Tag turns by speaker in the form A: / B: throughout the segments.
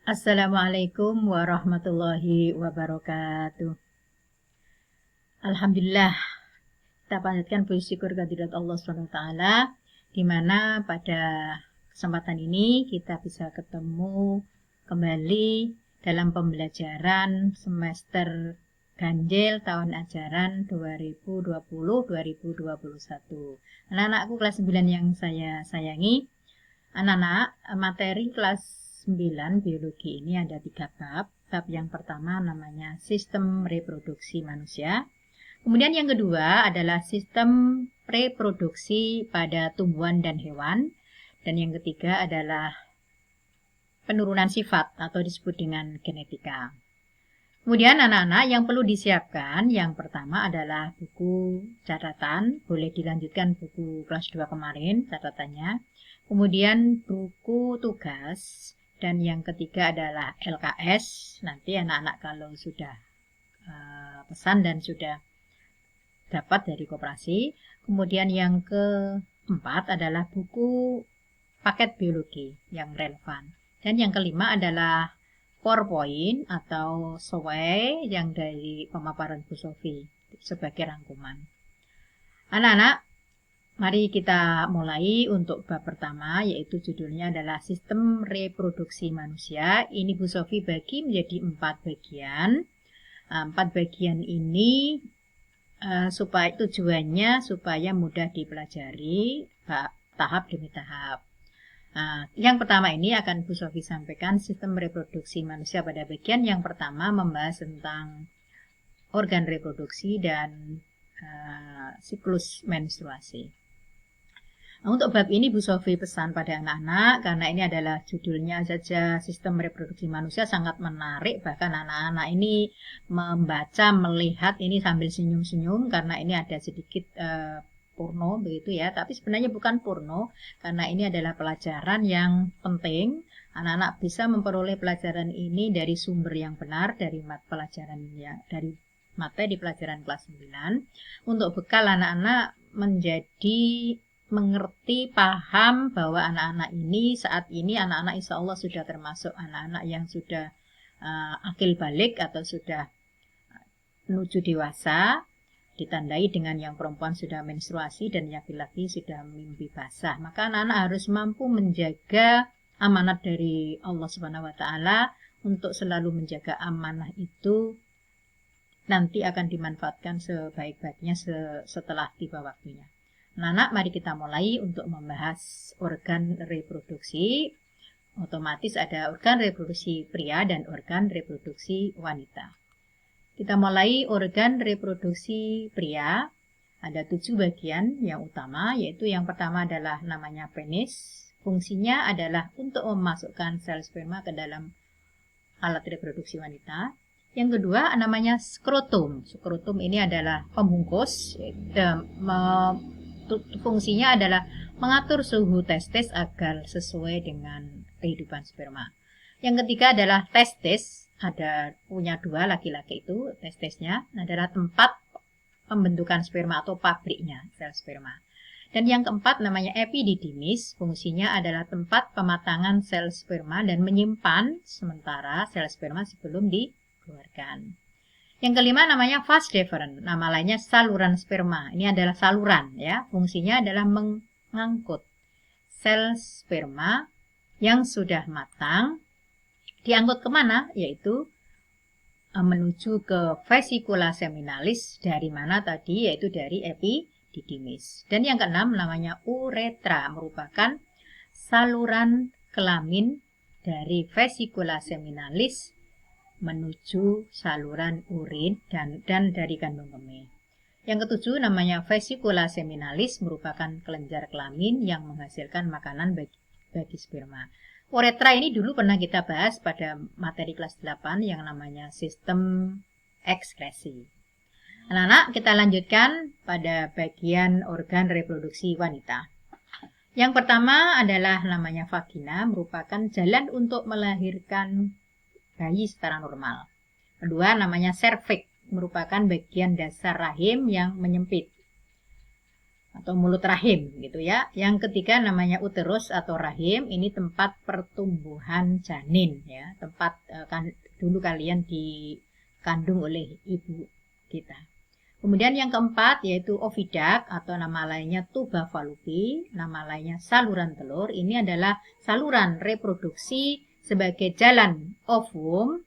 A: Assalamualaikum warahmatullahi wabarakatuh. Alhamdulillah, kita panjatkan puji syukur kehadirat Allah SWT, di mana pada kesempatan ini kita bisa ketemu kembali dalam pembelajaran semester ganjil tahun ajaran 2020-2021. Anak-anakku kelas 9 yang saya sayangi, anak-anak, materi kelas 9 biologi ini ada 3 bab. Bab yang pertama namanya sistem reproduksi manusia. Kemudian yang kedua adalah sistem reproduksi pada tumbuhan dan hewan. Dan yang ketiga adalah penurunan sifat atau disebut dengan genetika. Kemudian anak-anak yang perlu disiapkan, yang pertama adalah buku catatan. Boleh dilanjutkan buku kelas 2 kemarin catatannya. Kemudian buku tugas. Dan yang ketiga adalah LKS. Nanti anak-anak kalau sudah pesan dan sudah dapat dari koperasi. Kemudian yang keempat adalah buku paket biologi yang relevan. Dan yang kelima adalah PowerPoint atau slide yang dari pemaparan Bu Sofi sebagai rangkuman. Anak-anak, mari kita mulai untuk bab pertama, yaitu judulnya adalah sistem reproduksi manusia. Ini Bu Sofi bagi menjadi 4 bagian. 4 bagian ini supaya tujuannya supaya mudah dipelajari tahap demi tahap. Yang pertama ini akan Bu Sofi sampaikan sistem reproduksi manusia. Pada bagian yang pertama membahas tentang organ reproduksi dan siklus menstruasi. Untuk bab ini Bu Sofi pesan pada anak-anak, karena ini adalah judulnya saja sistem reproduksi manusia, sangat menarik. Bahkan anak-anak ini membaca, melihat ini sambil senyum-senyum, karena ini ada sedikit porno begitu ya. Tapi sebenarnya bukan porno, karena ini adalah pelajaran yang penting. Anak-anak bisa memperoleh pelajaran ini dari sumber yang benar, dari pelajaran ya, dari materi pelajaran kelas 9. Untuk bekal anak-anak menjadi mengerti, paham bahwa anak-anak ini saat ini anak-anak insya Allah sudah termasuk anak-anak yang sudah akil balik atau sudah menuju dewasa, ditandai dengan yang perempuan sudah menstruasi dan yang laki-laki sudah mimpi basah. Maka anak-anak harus mampu menjaga amanat dari Allah Subhanahu wa taala. Untuk selalu menjaga amanah itu nanti akan dimanfaatkan sebaik-baiknya setelah tiba waktunya. Anak-anak, mari kita mulai untuk membahas organ reproduksi. Otomatis ada organ reproduksi pria dan organ reproduksi wanita. Kita mulai organ reproduksi pria. Ada 7 bagian yang utama, yaitu yang pertama adalah namanya penis. Fungsinya adalah untuk memasukkan sel sperma ke dalam alat reproduksi wanita. Yang kedua namanya skrotum. Skrotum ini adalah pembungkus. Fungsinya adalah mengatur suhu testis agar sesuai dengan kehidupan sperma. Yang ketiga adalah testis. Ada punya 2 laki-laki itu, testisnya adalah tempat pembentukan sperma atau pabriknya sel sperma. Dan yang keempat namanya epididymis. Fungsinya adalah tempat pematangan sel sperma dan menyimpan sementara sel sperma sebelum dikeluarkan. Yang kelima namanya vas deferens, nama lainnya saluran sperma. Ini adalah saluran ya. Fungsinya adalah mengangkut sel sperma yang sudah matang. Diangkut kemana? Yaitu menuju ke vesikula seminalis. Dari mana tadi? Yaitu dari epididymis. Dan yang keenam namanya uretra, merupakan saluran kelamin dari vesikula seminalis menuju saluran urin dan dari kandung kemih. Yang ketujuh namanya vesikula seminalis, merupakan kelenjar kelamin yang menghasilkan makanan bagi sperma. Uretra ini dulu pernah kita bahas pada materi kelas 8 yang namanya sistem ekskresi. Anak-anak, kita lanjutkan pada bagian organ reproduksi wanita. Yang pertama adalah namanya vagina, merupakan jalan untuk melahirkan bayi secara normal. Kedua namanya cervix, merupakan bagian dasar rahim yang menyempit. atau mulut rahim gitu ya. Yang ketiga namanya uterus atau rahim, ini tempat pertumbuhan janin ya, tempat kan dulu kalian dikandung oleh ibu kita. Kemudian yang keempat yaitu oviduct atau nama lainnya tuba fallopi, nama lainnya saluran telur. Ini adalah saluran reproduksi sebagai jalan ovum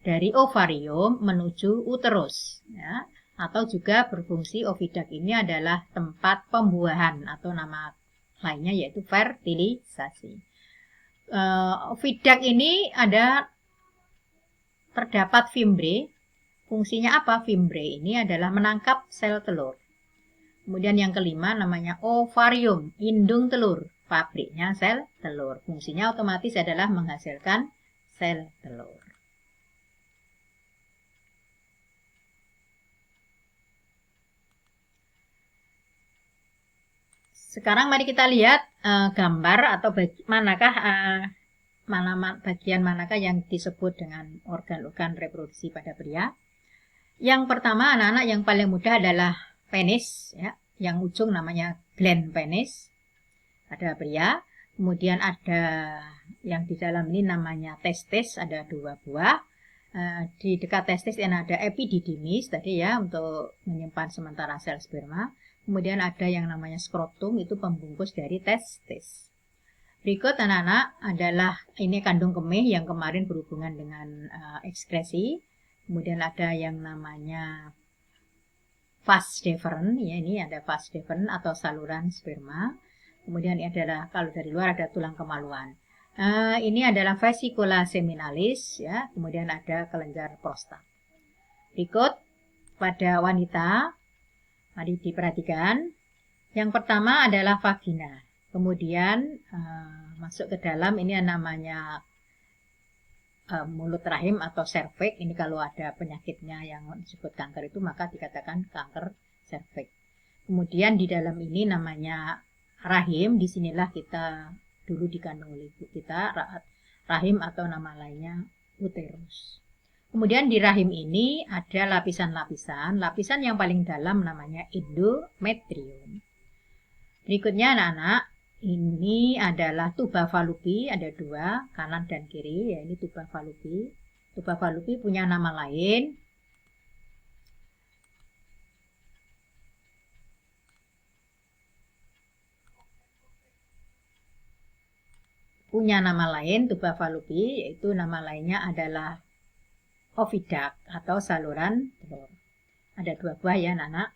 A: dari ovarium menuju uterus ya. Atau juga berfungsi oviduct ini adalah tempat pembuahan atau nama lainnya yaitu fertilisasi. Oviduct ini terdapat fimbre. Fungsinya apa? Fimbre ini adalah menangkap sel telur. Kemudian yang kelima namanya ovarium, indung telur, pabriknya sel telur. Fungsinya otomatis adalah menghasilkan sel telur. Sekarang mari kita lihat gambar atau bagian manakah yang disebut dengan organ-organ reproduksi pada pria. Yang pertama anak-anak yang paling mudah adalah penis ya, yang ujung namanya gland penis pada pria. Kemudian ada yang di dalam ini namanya testis, ada 2 buah. Di dekat testis ini ada epididymis tadi ya, untuk menyimpan sementara sel sperma. Kemudian ada yang namanya skrotum, itu pembungkus dari testis. Berikut anak-anak adalah ini kandung kemih yang kemarin berhubungan dengan ekskresi. Kemudian ada yang namanya vas deferens, ya ini ada vas deferens atau saluran sperma. Kemudian ini adalah kalau dari luar ada tulang kemaluan. Ini adalah vesicula seminalis, ya. Kemudian ada kelenjar prostat. Berikut pada wanita, mari diperhatikan. Yang pertama adalah vagina. Kemudian masuk ke dalam ini namanya mulut rahim atau serviks. Ini kalau ada penyakitnya yang disebut kanker itu maka dikatakan kanker serviks. Kemudian di dalam ini namanya rahim. Disinilah kita dulu dikandung oleh ibu kita, rahim atau nama lainnya uterus. Kemudian di rahim ini ada lapisan-lapisan. Lapisan yang paling dalam namanya endometrium. Berikutnya anak-anak, ini adalah tuba fallopi, ada 2, kanan dan kiri, ya ini tuba fallopi. Tuba fallopi punya nama lain. Tuba fallopi, yaitu nama lainnya adalah oviduct atau saluran telur. Ada 2 buah ya anak-anak.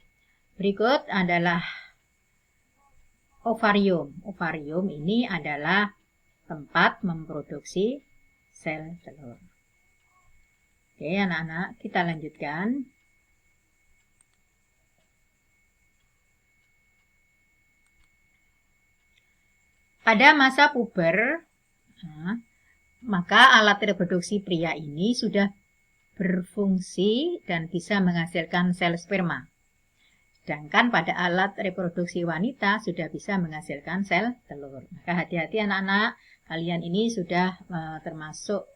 A: Berikut adalah ovarium. Ovarium ini adalah tempat memproduksi sel telur. Oke anak-anak, kita lanjutkan. Pada masa puber, maka alat reproduksi pria ini sudah berfungsi dan bisa menghasilkan sel sperma. Sedangkan pada alat reproduksi wanita sudah bisa menghasilkan sel telur. Maka hati-hati anak-anak, kalian ini sudah termasuk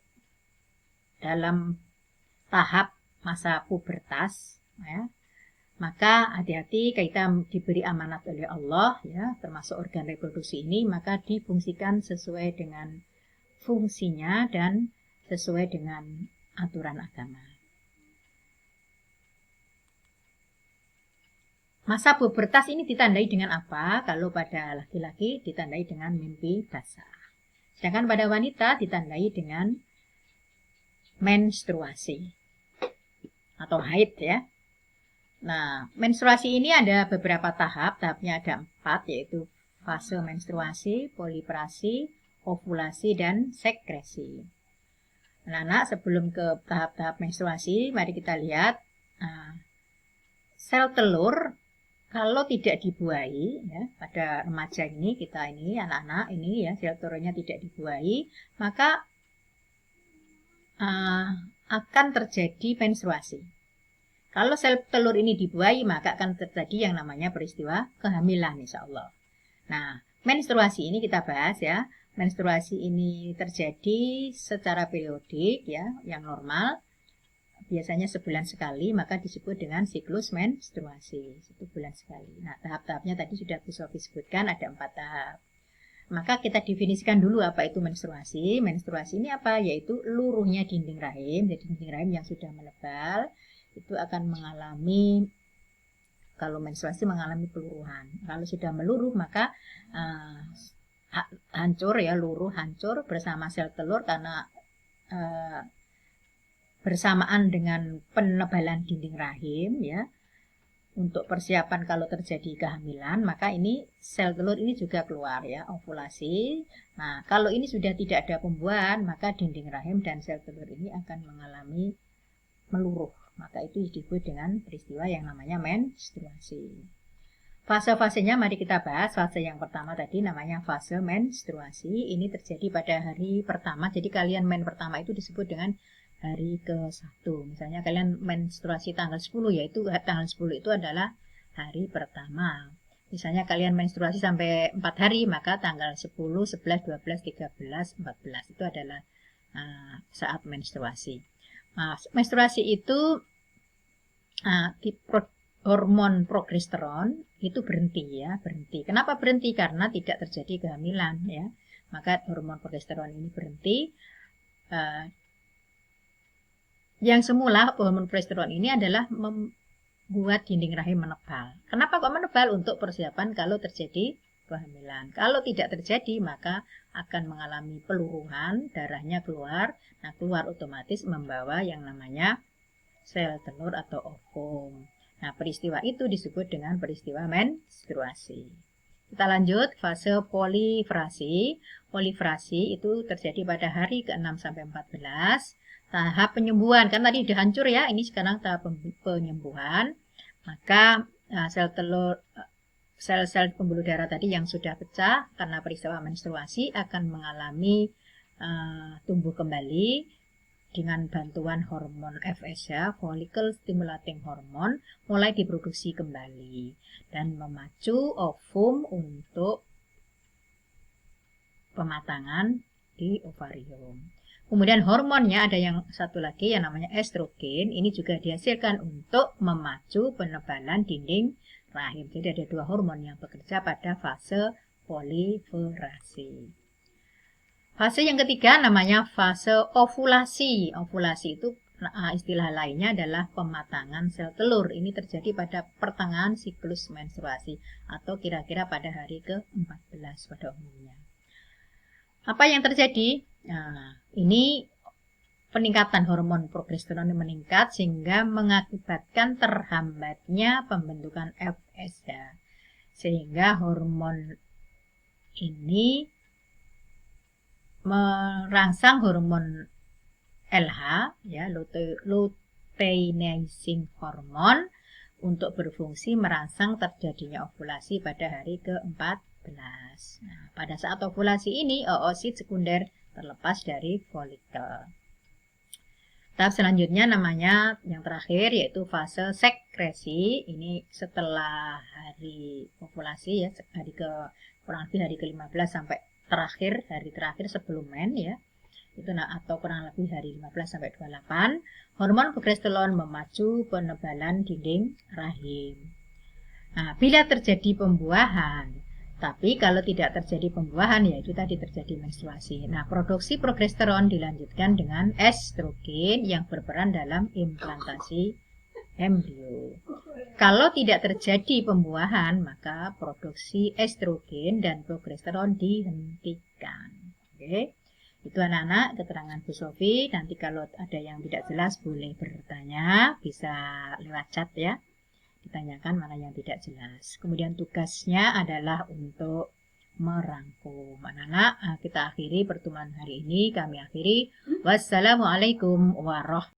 A: dalam tahap masa pubertas. Ya. Maka hati-hati, kita diberi amanat oleh Allah, ya, termasuk organ reproduksi ini, maka difungsikan sesuai dengan fungsinya dan sesuai dengan aturan agama. Masa pubertas ini ditandai dengan apa? Kalau pada laki-laki ditandai dengan mimpi basah. Sedangkan pada wanita ditandai dengan menstruasi atau haid ya. Nah, menstruasi ini ada beberapa tahap. Tahapnya ada 4, yaitu fase menstruasi, poliprasi, ovulasi, dan sekresi. Anak-anak, sebelum ke tahap-tahap menstruasi, mari kita lihat sel telur. Kalau tidak dibuahi, ya, pada remaja ini, kita ini, anak-anak ini ya, sel telurnya tidak dibuahi, maka akan terjadi menstruasi. Kalau sel telur ini dibuahi, maka akan terjadi yang namanya peristiwa kehamilan, insya Allah. Nah, menstruasi ini kita bahas ya. Menstruasi ini terjadi secara periodik ya, yang normal. biasanya sebulan sekali, maka disebut dengan siklus menstruasi. 1 bulan sekali. Nah, tahap-tahapnya tadi sudah Bu Sofi sebutkan, ada 4 tahap. Maka kita definisikan dulu apa itu menstruasi. Menstruasi ini apa? Yaitu luruhnya dinding rahim. Jadi dinding rahim yang sudah menebal itu akan mengalami, kalau menstruasi mengalami peluruhan. Kalau sudah meluruh maka hancur ya, luruh hancur bersama sel telur karena bersamaan dengan penebalan dinding rahim ya. Untuk persiapan kalau terjadi kehamilan, maka ini sel telur ini juga keluar ya, ovulasi. Nah, kalau ini sudah tidak ada pembuahan, maka dinding rahim dan sel telur ini akan mengalami meluruh. Maka itu disebut dengan peristiwa yang namanya menstruasi. Fase-fasenya mari kita bahas. Fase yang pertama tadi namanya fase menstruasi. Ini terjadi pada hari pertama. Jadi kalian men pertama itu disebut dengan hari ke-1. Misalnya kalian menstruasi tanggal 10, yaitu tanggal 10 itu adalah hari pertama. Misalnya kalian menstruasi sampai 4 hari, maka tanggal 10, 11, 12, 13, 14 itu adalah saat menstruasi. Nah, menstruasi itu hormon progesteron itu berhenti ya, berhenti. Kenapa berhenti? Karena tidak terjadi kehamilan ya. Maka hormon progesteron ini berhenti. Yang semula hormon progesteron ini adalah membuat dinding rahim menebal. Kenapa kok menebal? Untuk persiapan kalau terjadi kehamilan. Kalau tidak terjadi maka akan mengalami peluruhan, darahnya keluar. Nah, keluar otomatis membawa yang namanya sel telur atau ovum. Nah, peristiwa itu disebut dengan peristiwa menstruasi. Kita lanjut fase poliferasi. Poliferasi itu terjadi pada hari ke-6 sampai 14. Tahap penyembuhan, kan tadi udah hancur ya, ini sekarang tahap penyembuhan. Maka sel telur, sel-sel pembuluh darah tadi yang sudah pecah karena peristiwa menstruasi akan mengalami tumbuh kembali dengan bantuan hormon FS ya, follicle stimulating hormone, mulai diproduksi kembali dan memacu ovum untuk pematangan di ovarium. Kemudian hormonnya ada yang satu lagi yang namanya estrogen. Ini juga dihasilkan untuk memacu penebalan dinding rahim. Jadi ada 2 hormon yang bekerja pada fase poliferasi. Fase yang ketiga namanya fase ovulasi. Ovulasi itu istilah lainnya adalah pematangan sel telur. Ini terjadi pada pertengahan siklus menstruasi atau kira-kira pada hari ke-14 pada umumnya. Apa yang terjadi? Nah, ini peningkatan hormon progesteron meningkat sehingga mengakibatkan terhambatnya pembentukan FSH. Sehingga hormon ini merangsang hormon LH ya, luteinizing hormone untuk berfungsi merangsang terjadinya ovulasi pada hari ke-14. Nah, pada saat ovulasi ini oosit sekunder terlepas dari folikel. Tahap selanjutnya namanya yang terakhir yaitu fase sekresi. Ini setelah hari ovulasi ya, hari ke kurang lebih hari ke-15 sampai hari terakhir sebelum men ya. Itu atau kurang lebih hari 15 sampai 28, hormon progesteron memacu penebalan dinding rahim. Nah, bila terjadi pembuahan, tapi kalau tidak terjadi pembuahan, yaitu tadi terjadi menstruasi. Nah, produksi progesteron dilanjutkan dengan estrogen yang berperan dalam implantasi embrio. Kalau tidak terjadi pembuahan, maka produksi estrogen dan progesteron dihentikan. Oke. Itu anak-anak keterangan Bu Sofi. Nanti kalau ada yang tidak jelas boleh bertanya, bisa lewat chat ya. Ditanyakan mana yang tidak jelas. Kemudian tugasnya adalah untuk merangkum. Anak-anak, kita akhiri pertemuan hari ini. Kami akhiri. Wassalamualaikum warahmatullahi wabarakatuh.